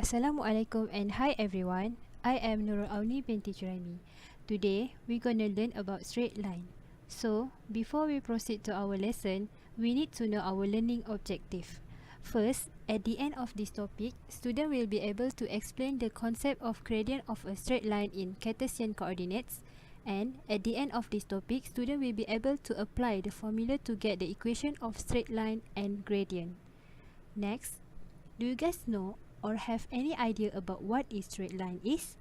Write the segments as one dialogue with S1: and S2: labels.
S1: Assalamualaikum and hi everyone. I am Nurul Auni binti Juraimi. Today we're gonna learn about straight line. So before we proceed to our lesson, we need to know our learning objective. First, at the end of this topic, student will be able to explain the concept of gradient of a straight line in Cartesian coordinates. And at the end of this topic, student will be able to apply the formula to get the equation of straight line and gradient. Next, do you guys know or have any idea about what a straight line is?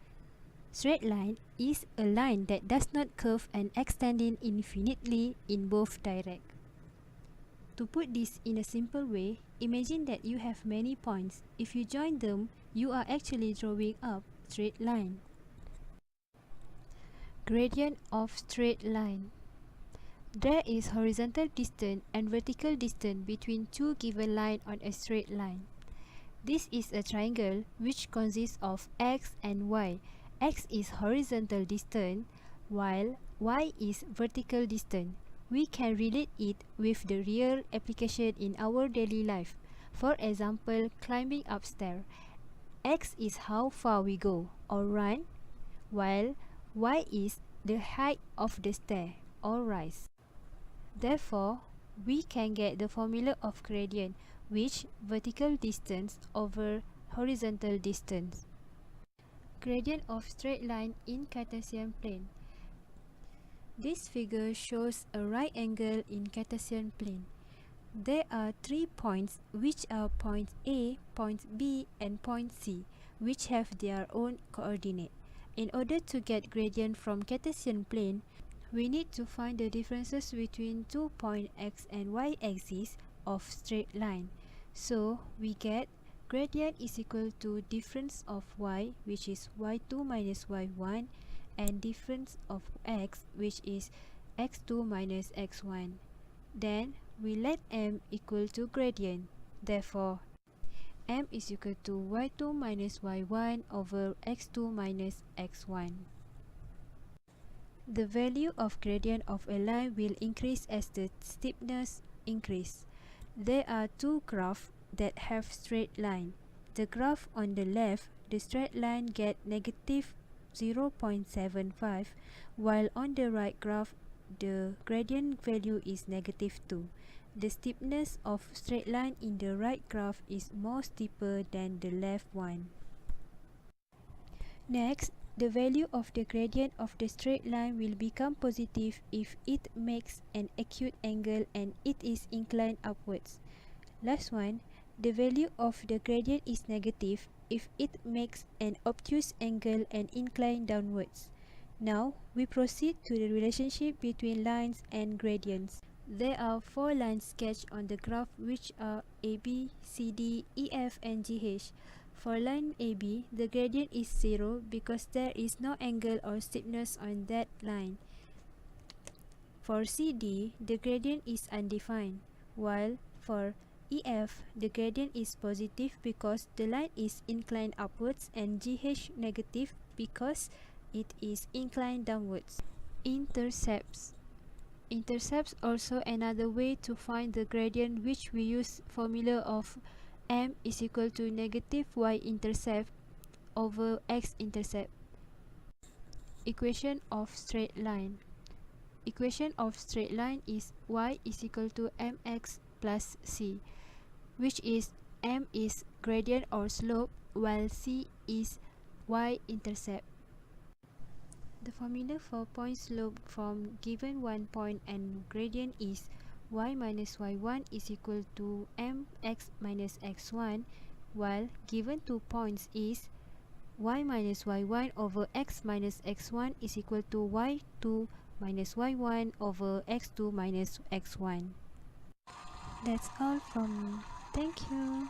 S1: Straight line is a line that does not curve and extending infinitely in both directions. To put this in a simple way, imagine that you have many points. If you join them, you are actually drawing up straight line. Gradient of straight line. There is horizontal distance and vertical distance between two given lines on a straight line. This is a triangle which consists of x and y. X is horizontal distance while y is vertical distance. We can relate it with the real application in our daily life. For example, climbing upstairs. X is how far we go or run, while y is the height of the stair or rise. Therefore, we can get the formula of gradient, which vertical distance over horizontal distance. Gradient of straight line in Cartesian plane. This figure shows a right angle in Cartesian plane. There are 3 points which are point A, point B and point C, which have their own coordinate. In order to get gradient from Cartesian plane, we need to find the differences between 2 point x and y axis of straight line. So we get gradient is equal to difference of y, which is y2 minus y1, and difference of x, which is x2 minus x1. Then we let m equal to gradient. Therefore, m is equal to y2 minus y1 over x2 minus x1. The value of gradient of a line will increase as the steepness increases. There are two graphs that have straight line. The graph on the left, the straight line get negative 0.75, while on the right graph, the gradient value is negative 2. The steepness of straight line in the right graph is more steeper than the left one. Next, the value of the gradient of the straight line will become positive if it makes an acute angle and it is inclined upwards. Last one, the value of the gradient is negative if it makes an obtuse angle and inclined downwards. Now, we proceed to the relationship between lines and gradients. There are 4 lines sketched on the graph which are AB, CD, EF and GH. For line AB, the gradient is 0 because there is no angle or steepness on that line. For CD, the gradient is undefined, while for EF, the gradient is positive because the line is inclined upwards, and GH negative because it is inclined downwards. Intercepts. Intercepts also another way to find the gradient, which we use formula of m is equal to negative y-intercept over x-intercept. Equation of straight line. Equation of straight line is y is equal to mx plus c, which is m is gradient or slope while c is y-intercept. The formula for point slope from given one point and gradient is y minus y1 is equal to mx minus x1, while given 2 points is y minus y1 over x minus x1 is equal to y2 minus y1 over x2 minus x1. That's all from me. Thank you.